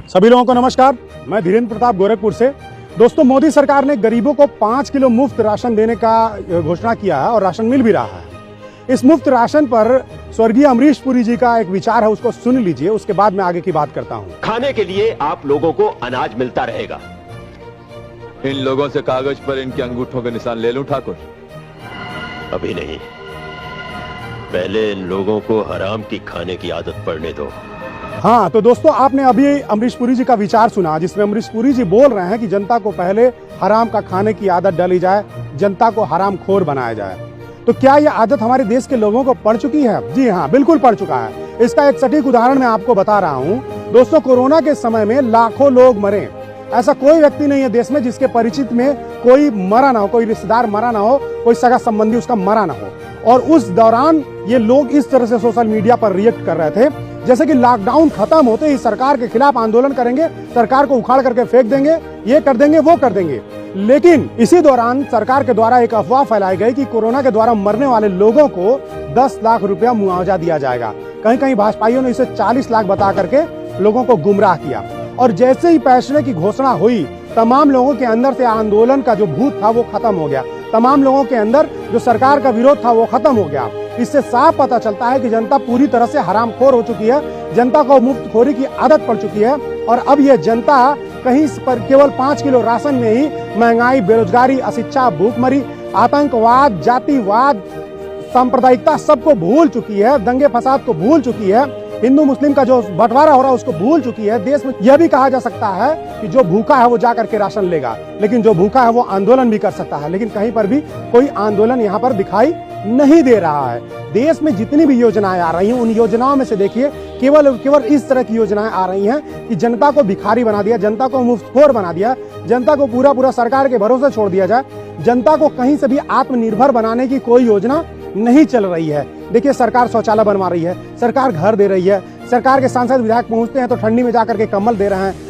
सभी लोगों को नमस्कार। मैं धीरेन्द्र प्रताप गोरखपुर से। दोस्तों, मोदी सरकार ने गरीबों को 5 किलो मुफ्त राशन देने का घोषणा किया है और राशन मिल भी रहा है। इस मुफ्त राशन पर स्वर्गीय अमरीश पुरी जी का एक विचार है, उसको सुन लीजिए, उसके बाद मैं आगे की बात करता हूँ। खाने के लिए आप लोगों को अनाज मिलता रहेगा। इन लोगों से कागज पर इनके अंगूठों के निशान ले लूं ठाकुर? अभी नहीं, पहले इन लोगों को हराम की खाने की आदत पड़ने दो। हाँ, तो दोस्तों, आपने अभी अमरीश पुरी जी का विचार सुना, जिसमें अमरीश पुरी जी बोल रहे हैं कि जनता को पहले हराम का खाने की आदत डाली जाए, जनता को हराम खोर बनाया जाए। तो क्या यह आदत हमारे देश के लोगों को पड़ चुकी है? जी हाँ, बिल्कुल पड़ चुका है। इसका एक सटीक उदाहरण मैं आपको बता रहा हूँ। दोस्तों, कोरोना के समय में लाखों लोग मरे। ऐसा कोई व्यक्ति नहीं है देश में जिसके परिचित में कोई मरा ना हो, कोई रिश्तेदार मरा ना हो, कोई सगा संबंधी उसका मरा ना हो। और उस दौरान ये लोग इस तरह से सोशल मीडिया पर रिएक्ट कर रहे थे जैसे कि लॉकडाउन खत्म होते ही सरकार के खिलाफ आंदोलन करेंगे, सरकार को उखाड़ करके फेंक देंगे, ये कर देंगे, वो कर देंगे। लेकिन इसी दौरान सरकार के द्वारा एक अफवाह फैलाई गई कि कोरोना के द्वारा मरने वाले लोगों को 10 लाख रुपया मुआवजा दिया जाएगा। कहीं कहीं भाजपाइयों ने इसे 40 लाख बता करके लोगों को गुमराह किया। और जैसे ही फैसले की घोषणा हुई, तमाम लोगों के अंदर से आंदोलन का जो भूत था वो खत्म हो गया। तमाम लोगों के अंदर जो सरकार का विरोध था वो खत्म हो गया। इससे साफ पता चलता है कि जनता पूरी तरह से हरामखोर हो चुकी है, जनता को मुफ्तखोरी की आदत पड़ चुकी है। और अब यह जनता कहीं पर केवल 5 किलो राशन में ही महंगाई, बेरोजगारी, अशिक्षा, भूखमरी, आतंकवाद, जातिवाद, सांप्रदायिकता सबको भूल चुकी है, दंगे फसाद को भूल चुकी है, हिंदू मुस्लिम का जो बंटवारा हो रहा है उसको भूल चुकी है। देश में यह भी कहा जा सकता है कि जो भूखा है वो जाकर के राशन लेगा, लेकिन जो भूखा है वो आंदोलन भी कर सकता है। लेकिन कहीं पर भी कोई आंदोलन यहाँ पर दिखाई नहीं दे रहा है। देश में जितनी भी योजनाएं आ रही हैं, उन योजनाओं में से देखिए केवल इस तरह की योजनाएं आ रही हैं कि जनता को भिखारी बना दिया, जनता को मुफ्तखोर बना दिया, जनता को पूरा सरकार के भरोसे छोड़ दिया जाए। जनता को कहीं से भी आत्मनिर्भर बनाने की कोई योजना नहीं चल रही है। देखिए, सरकार शौचालय बनवा रही है, सरकार घर दे रही है, सरकार के सांसद विधायक पहुंचते हैं तो ठंडी में जाकर के कंबल दे रहे हैं,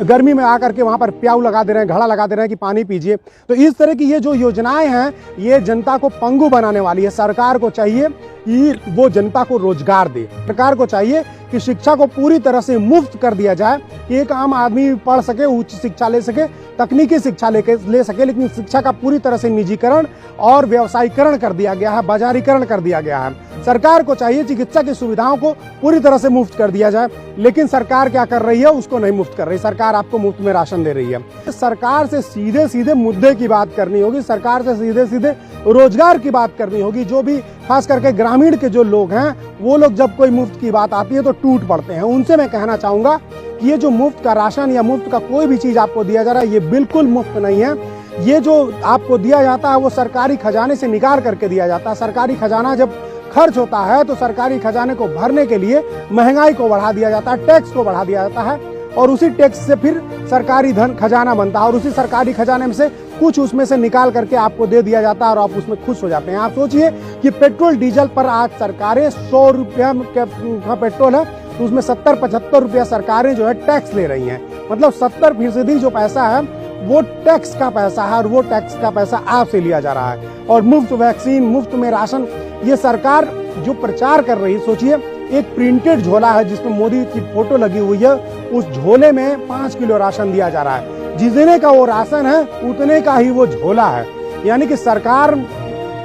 गर्मी में आकर के वहां पर प्याऊ लगा दे रहे हैं, घड़ा लगा दे रहे हैं कि पानी पीजिए। तो इस तरह की ये जो योजनाएं हैं, ये जनता को पंगु बनाने वाली है। सरकार को चाहिए कि वो जनता को रोजगार दे। सरकार को चाहिए कि शिक्षा को पूरी तरह से मुफ्त कर दिया जाए कि एक आम आदमी पढ़ सके, उच्च शिक्षा ले सके, तकनीकी शिक्षा ले सके। लेकिन शिक्षा का पूरी तरह से निजीकरण और व्यवसायीकरण कर दिया गया है, बाजारीकरण कर दिया गया है। सरकार को चाहिए चिकित्सा की सुविधाओं को पूरी तरह से मुफ्त कर दिया जाए, लेकिन सरकार क्या कर रही है? उसको नहीं मुफ्त कर रही। सरकार आपको मुफ्त में राशन दे रही है। सरकार से सीधे सीधे मुद्दे की बात करनी होगी, सरकार से सीधे सीधे रोजगार की बात करनी होगी। जो भी खास करके ग्रामीण के जो लोग हैं, वो लोग जब कोई मुफ्त की बात आती है तो टूट पड़ते हैं। उनसे मैं कहना चाहूंगा कि ये जो मुफ्त का राशन या मुफ्त का कोई भी चीज आपको दिया जा रहा है, ये बिल्कुल मुफ्त नहीं है। ये जो आपको दिया जाता है वो सरकारी खजाने से निकाल करके दिया जाता है। सरकारी खजाना जब खर्च होता है तो सरकारी खजाने को भरने के लिए महंगाई को बढ़ा दिया जाता है, टैक्स को बढ़ा दिया जाता है, और उसी टैक्स से फिर सरकारी धन खजाना बनता है, और उसी सरकारी खजाने में से कुछ उसमें से निकाल करके आपको दे दिया जाता है और आप उसमें खुश हो जाते हैं। आप सोचिए कि पेट्रोल डीजल पर आज सरकारें 100 रुपया का पेट्रोल है तो उसमें 70-75 रुपया सरकारें जो है टैक्स ले रही हैं। मतलब 70% जो पैसा है वो टैक्स का पैसा है, और वो टैक्स का पैसा आपसे लिया जा रहा है। और मुफ्त वैक्सीन, मुफ्त में राशन, ये सरकार जो प्रचार कर रही है, सोचिए एक प्रिंटेड झोला है जिसमें मोदी की फोटो लगी हुई है, उस झोले में 5 किलो राशन दिया जा रहा है। जितने का वो राशन है उतने का ही वो झोला है। यानी कि सरकार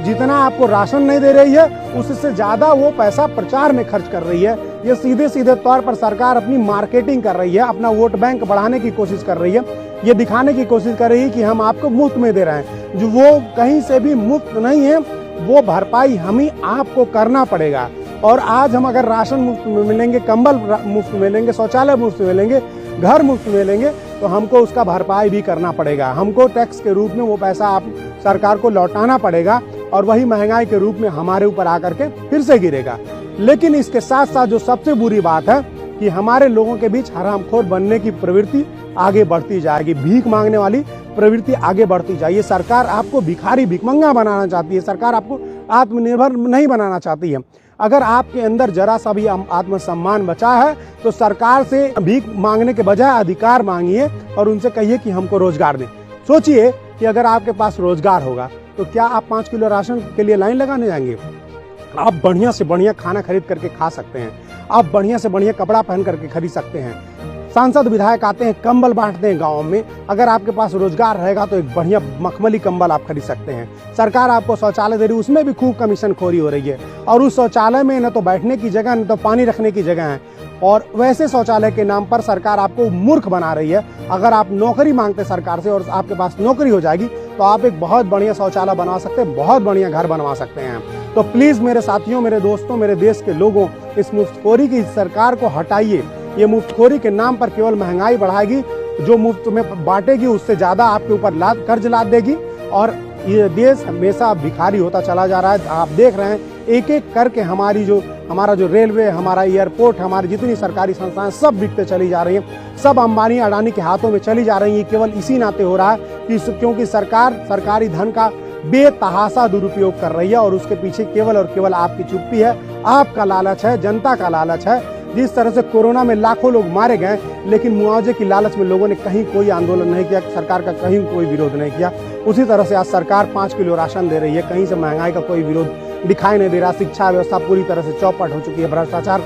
जितना आपको राशन नहीं दे रही है, उससे ज्यादा वो पैसा प्रचार में खर्च कर रही है। ये सीधे सीधे तौर पर सरकार अपनी मार्केटिंग कर रही है, अपना वोट बैंक बढ़ाने की कोशिश कर रही है। ये दिखाने की कोशिश कर रही है कि हम आपको मुफ्त में दे रहे हैं, जो वो कहीं से भी मुफ्त नहीं है। वो भरपाई हम ही आपको करना पड़ेगा। और आज हम अगर राशन मुफ्त में मिलेंगे, कंबल मुफ्त मिलेंगे, शौचालय मुफ्त मिलेंगे, घर मुफ्त मिलेंगे, तो हमको उसका भरपाई भी करना पड़ेगा। हमको टैक्स के रूप में वो पैसा आप सरकार को लौटाना पड़ेगा, और वही महंगाई के रूप में हमारे ऊपर आकर के फिर से गिरेगा। लेकिन इसके साथ साथ जो सबसे बुरी बात है कि हमारे लोगों के बीच हरामखोर बनने की प्रवृत्ति आगे बढ़ती जाएगी, भीख मांगने वाली प्रवृत्ति आगे बढ़ती जाएगी। सरकार आपको भिखारी, भिखमंगा बनाना चाहती है, सरकार आपको आत्मनिर्भर नहीं बनाना चाहती है। अगर आपके अंदर जरा सा भी आत्मसम्मान बचा है तो सरकार से भीख मांगने के बजाय अधिकार मांगिए और उनसे कहिए कि हमको रोजगार दें। सोचिए कि अगर आपके पास रोजगार होगा तो क्या आप 5 किलो राशन के लिए लाइन लगाने जाएंगे? आप बढ़िया से बढ़िया खाना खरीद करके खा सकते हैं, आप बढ़िया से बढ़िया कपड़ा पहन करके खरीद सकते हैं, सांसद विधायक आते हैं, कंबल बांटते हैं गाँव में। अगर आपके पास रोजगार रहेगा तो एक बढ़िया मखमली कंबल आप खरीद सकते हैं। सरकार आपको शौचालय दे रही है, उसमें भी खूब कमीशन खोरी हो रही है। और उस शौचालय में न तो बैठने की जगह न तो पानी रखने की जगह है। और वैसे शौचालय के नाम पर सरकार आपको मूर्ख बना रही है। अगर आप नौकरी मांगते सरकार से और आपके पास नौकरी हो जाएगी तो आप एक बहुत बढ़िया शौचालय बनवा सकते हैं, बहुत बढ़िया घर बनवा सकते हैं। तो प्लीज मेरे साथियों, मेरे दोस्तों, मेरे देश के लोगों, इस मुफ्तखोरी की सरकार को हटाइए। ये मुफ्तखोरी के नाम पर केवल महंगाई बढ़ाएगी, जो मुफ्त में बांटेगी उससे ज्यादा आपके ऊपर कर्ज लाद देगी और ये देश हमेशा भिखारी होता चला जा रहा है। आप देख रहे हैं एक एक करके हमारा जो रेलवे, हमारा एयरपोर्ट, हमारी जितनी सरकारी संस्थाएं सब बिकते चली जा रही हैं, सब अंबानी अडानी के हाथों में चली जा रही हैं। केवल इसी नाते हो रहा है कि क्योंकि सरकार सरकारी धन का बेतहाशा दुरुपयोग कर रही है और उसके पीछे केवल और केवल आपकी चुप्पी है, आपका लालच है, जनता का लालच है। जिस तरह से कोरोना में लाखों लोग मारे गए लेकिन मुआवजे की लालच में लोगों ने कहीं कोई आंदोलन नहीं किया, सरकार का कहीं कोई विरोध नहीं किया, उसी तरह से आज सरकार 5 किलो राशन दे रही है, कहीं से महंगाई का कोई विरोध दिखाई नहीं दे रहा। शिक्षा व्यवस्था पूरी तरह से चौपट हो चुकी है, भ्रष्टाचार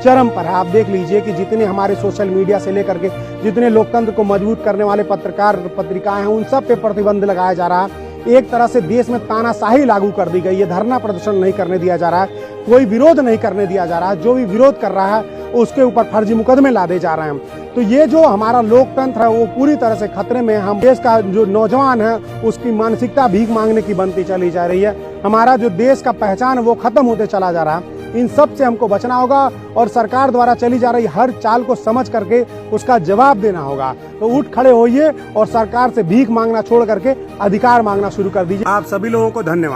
चरम पर है। आप देख लीजिए कि जितने हमारे सोशल मीडिया से लेकर के जितने लोकतंत्र को मजबूत करने वाले पत्रकार पत्रिकाएं हैं, उन सब पे प्रतिबंध लगाया जा रहा है। एक तरह से देश में तानाशाही लागू कर दी गई है, धरना प्रदर्शन नहीं करने दिया जा रहा है, कोई विरोध नहीं करने दिया जा रहा है। जो भी विरोध कर रहा है उसके ऊपर फर्जी मुकदमे लादे जा रहे हैं। तो ये जो हमारा लोकतंत्र है वो पूरी तरह से खतरे में है। हम देश का जो नौजवान है उसकी मानसिकता भीख मांगने की बनती चली जा रही है। हमारा जो देश का पहचान है वो खत्म होते चला जा रहा है। इन सब से हमको बचना होगा और सरकार द्वारा चली जा रही हर चाल को समझ करके उसका जवाब देना होगा। तो उठ खड़े होइए और सरकार से भीख मांगना छोड़ करके अधिकार मांगना शुरू कर दीजिए। आप सभी लोगों को धन्यवाद।